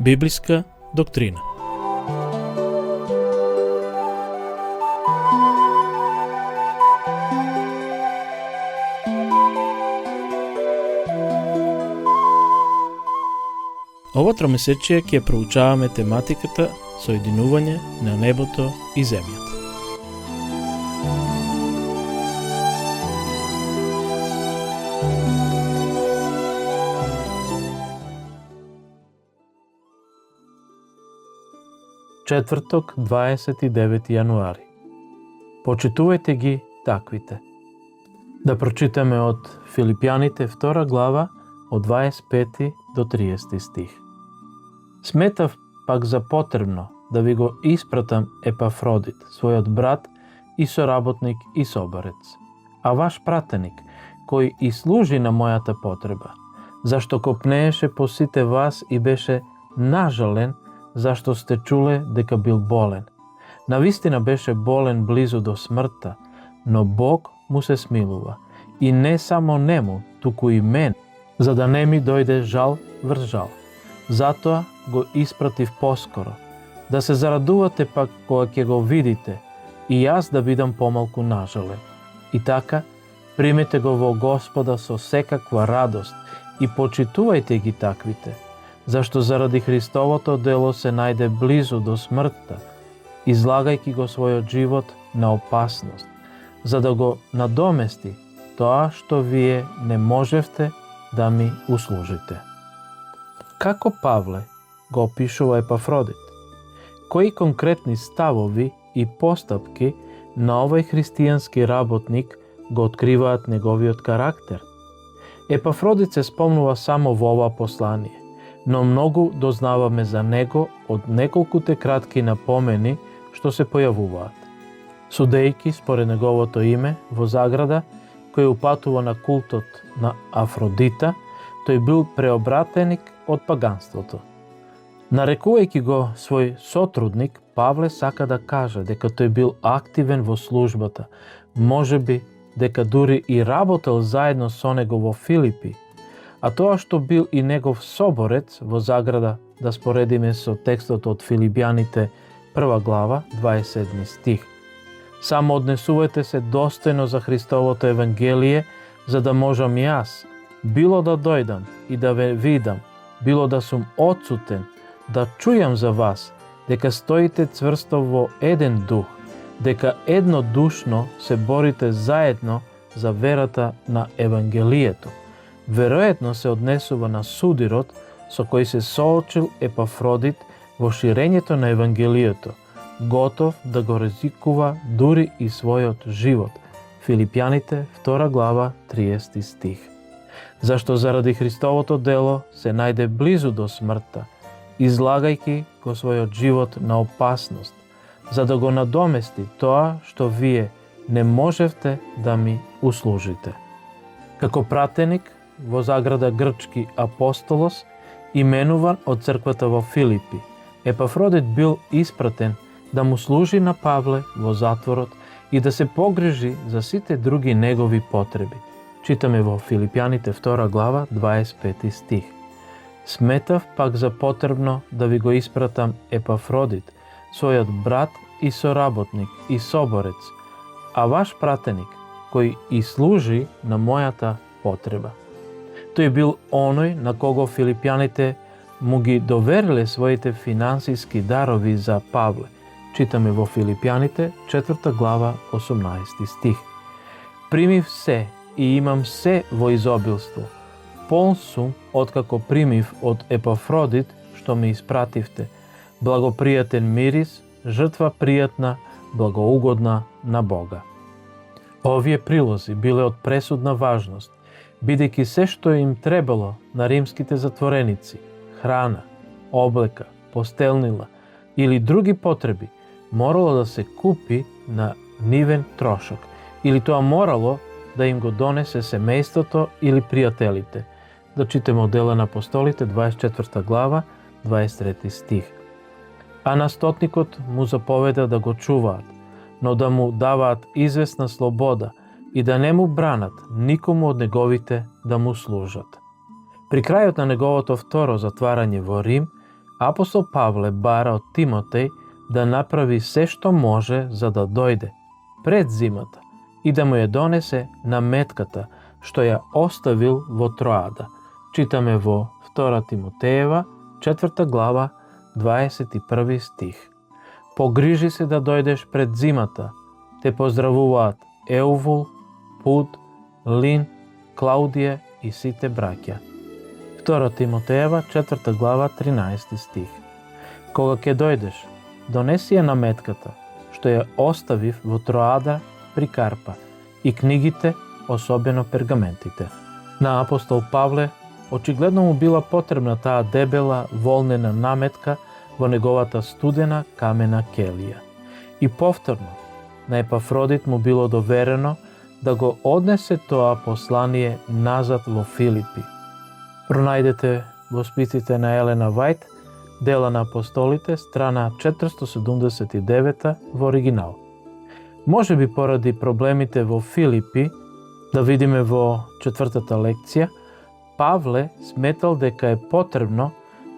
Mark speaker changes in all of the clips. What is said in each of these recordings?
Speaker 1: Библиска доктрина. Ова тромесечие ќе проучаваме тематиката соединување на небото и земјата. Четврток, 29 јануари. Почитувајте ги таквите. Да прочитаме од Филипјаните 2 глава од 25 до 30 стих. Сметав пак за потребно да ви го испратам Епафродит, својот брат и соработник и соборец, а ваш пратеник, кој и служи на мојата потреба, зашто копнееше по сите вас и беше нажален зашто сте чуле дека бил болен. Навистина беше болен близу до смртта, но Бог му се смилува. И не само нему, туку и мен, за да не ми дојде жал врз жал. Затоа го испратив поскоро, да се зарадувате пак кога ќе го видите, и јас да бидам помалку нажален. И така, примете го во Господа со секаква радост и почитувајте ги таквите, зашто заради Христовото дело се најде близу до смртта, излагајќи го својот живот на опасност, за да го надомести тоа што вие не можевте да ми услужите. Како Павле го опишува Епафродит? Кои конкретни ставови и постапки на овој христијански работник го откриваат неговиот карактер? Епафродит се спомнува само во ова послание, но многу дознаваме за него од неколкуте кратки напомени што се појавуваат. Судејки според неговото име во заграда, кој упатува на култот на Афродита, тој бил преобратеник од паганството. Нарекувајќи го свој сотрудник, Павле сака да каже дека тој бил активен во службата, можеби дека дури и работел заедно со него во Филипи, а тоа што бил и негов соборец во заграда, да споредиме со текстот од Филипјаните 1 глава 27 стих. Само однесувајте се достојно за Христовото Евангелие, за да можам јас, било да дојдам и да ве видам, било да сум отсутен, да чујам за вас, дека стоите цврсто во еден дух, дека еднодушно се борите заедно за верата на Евангелието. Веројатно се однесува на судирот со кој се соочил Епафродит во ширењето на Евангелието, готов да го ризикува дури и својот живот. Филипјаните 2 глава 30 стих. Зашто заради Христовото дело се најде близу до смртта, излагајќи го својот живот на опасност, за да го надомести тоа што вие не можевте да ми услужите. Како пратеник во заграда грчки апостолос, именуван од црквата во Филипи, Епафродит бил испратен да му служи на Павле во затворот и да се погрижи за сите други негови потреби. Читаме во Филипјаните 2 глава 25 стих. Сметав пак за потребно да ви го испратам Епафродит, својот брат и соработник и соборец, а ваш пратеник, кој и служи на мојата потреба. Тој бил оној на кого филипјаните му ги довериле своите финансиски дарови за Павле. Читаме во Филипјаните 4 глава 18 стих. Примив се и имам се во изобилство. Полн сум откако примив од Епафродит што ме испративте. Благопријатен мирис, жртва пријатна, благоугодна на Бога. Овие прилози биле од пресудна важност, бидејќи се што им требало на римските затвореници, храна, облека, постелнила или други потреби, морало да се купи на нивен трошок, или тоа морало да им го донесе семејството или пријателите. Да читаме од Дела на апостолите 24 глава 23 стих. А настотникот му заповеда да го чуваат, но да му даваат известна слобода и да не му бранат никому од неговите да му служат. При крајот на неговото второ затварање во Рим, Апостол Павле бара од Тимотеј да направи се што може за да дојде пред зимата и да му ја донесе наметката што ја оставил во Троада. Читаме во 2 Тимотеева, 4 глава, 21 стих. Погрижи се да дојдеш пред зимата. Те поздравуваат Еувул, Пуд, Лин, Клаудија и сите браќа. 2 Тимотеева, 4 глава, 13 стих. Кога ќе дојдеш, донеси ја наметката, што ја оставив во Троада при Карпа, и книгите, особено пергаментите. На апостол Павле очигледно му била потребна таа дебела, волнена наметка во неговата студена камена келија. И повторно, на Епафродит му било доверено да го однесе тоа послание назад во Филипи. Пронајдете во списите на Елена Вајт, Дела на апостолите, страна 479 во оригинал. Може би поради проблемите во Филипи, да видиме во 4-та лекција, Павле сметал дека е потребно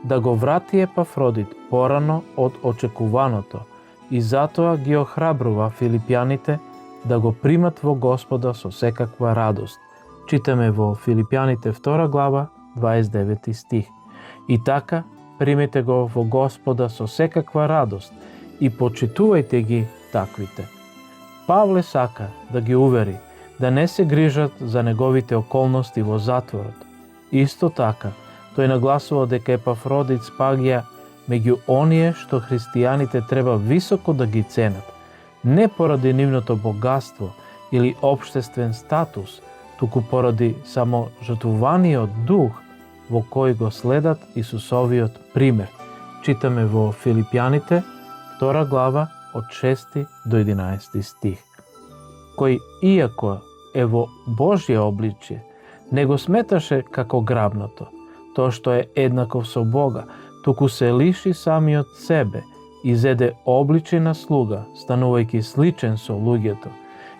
Speaker 1: да го врати Епафродит порано од очекуваното и затоа ги охрабрува филипјаните да го примат во Господа со секаква радост. Читаме во Филипјаните 2 глава, 29 стих. И така, примете го во Господа со секаква радост и почитувајте ги таквите. Павле сака да ги увери да не се грижат за неговите околности во затворот. Исто така, тој нагласува дека Епафродит спаѓа меѓу оние што христијаните треба високо да ги ценат, не поради нивното богатство или општествен статус, туку поради само жртвуваниот дух во кој го следат Исусовиот пример. Читаме во Филипјаните, 2 глава, од 6 до 11 стих. Кој, иако е во Божје обличје, не го сметаше како грабнато, тоа што е еднаков со Бога, туку се лиши самиот себе и зеде обличје на слуга, станувајќи сличен со луѓето.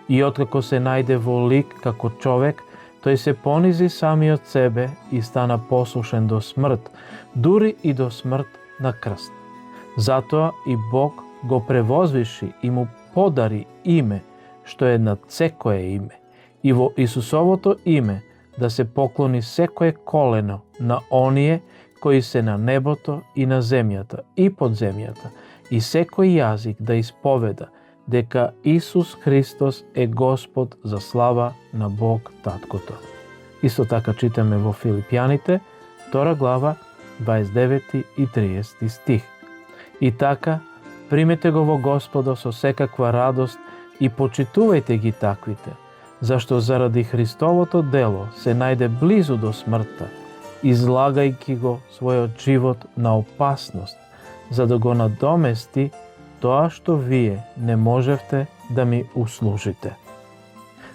Speaker 1: И откако се најде во лик како човек, тој се понизи самиот себе и стана послушен до смрт, дури и до смрт на крст. Затоа и Бог го превозвиши и му подари име, што е над секое име, и во Исусовото име да се поклони секое колено на оние кои се на небото и на земјата и под земјата, и секој јазик да исповеда дека Исус Христос е Господ за слава на Бог Таткото. Исто така читаме во Филипјаните, 2 глава, 29 и 30 стих. И така, примете го во Господа со секаква радост и почитувајте ги таквите, зашто заради Христовото дело се најде близу до смртта, излагајќи го својот живот на опасност, за да го надомести тоа што вие не можевте да ми услужите.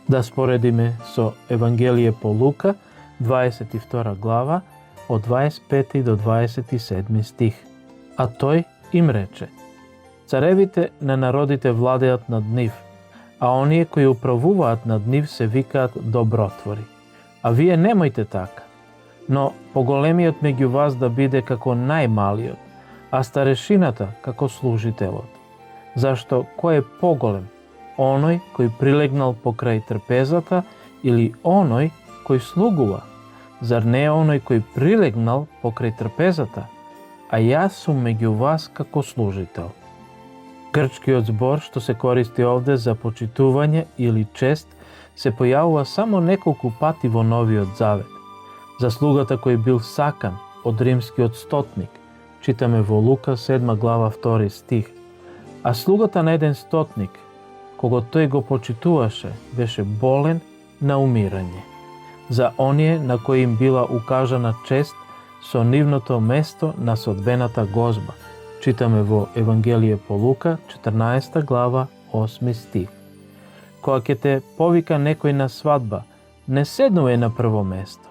Speaker 1: Да споредиме со Евангелие по Лука, 22 глава, од 25 до 27 стих. А тој им рече: царевите на народите владеат над нив, а оние кои управуваат над нив се викаат добротвори. А вие немојте така, но поголемиот меѓу вас да биде како најмалиот, а старешината како служителот. Зашто кој е поголем? Оној кој прилегнал покрај трпезата или оној кој слугува? Зар не е оној кој прилегнал покрај трпезата? А јас сум меѓу вас како служител. Грчкиот збор што се користи овде за почитување или чест се појавува само неколку пати во Новиот Завет. За слугата кој бил сакан од римскиот стотник, читаме во Лука 7 глава 2 стих. А слугата на еден стотник, кого тој го почитуваше, беше болен на умирање. За оние на кои им била укажана чест со нивното место на содбената гозба, читаме во Евангелие по Лука, 14 глава, 8 стих. Кога ќе те повика некој на свадба, не седнувај на прво место,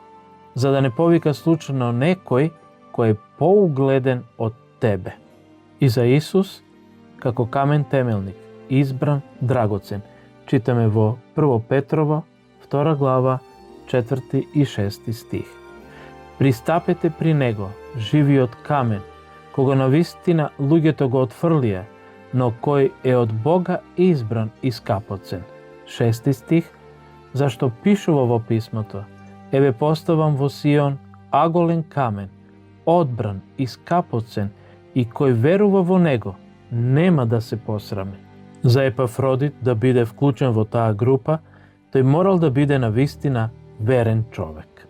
Speaker 1: за да не повика случајно некој кој е поугледен од тебе. И за Исус, како камен темелник, избран, драгоцен, читаме во 1 Петрово, 2 глава, 4 и 6 стих. Пристапете при Него, живиот камен, кога навистина луѓето го отфрлија, но кој е од Бога избран и скапоцен. 6 стих, зашто пишува во писмото: еве поставам во Сион аголен камен, одбран и скапоцен, и кој верува во него, нема да се посраме. За Епафродит да биде вклучен во таа група, тој морал да биде навистина верен човек.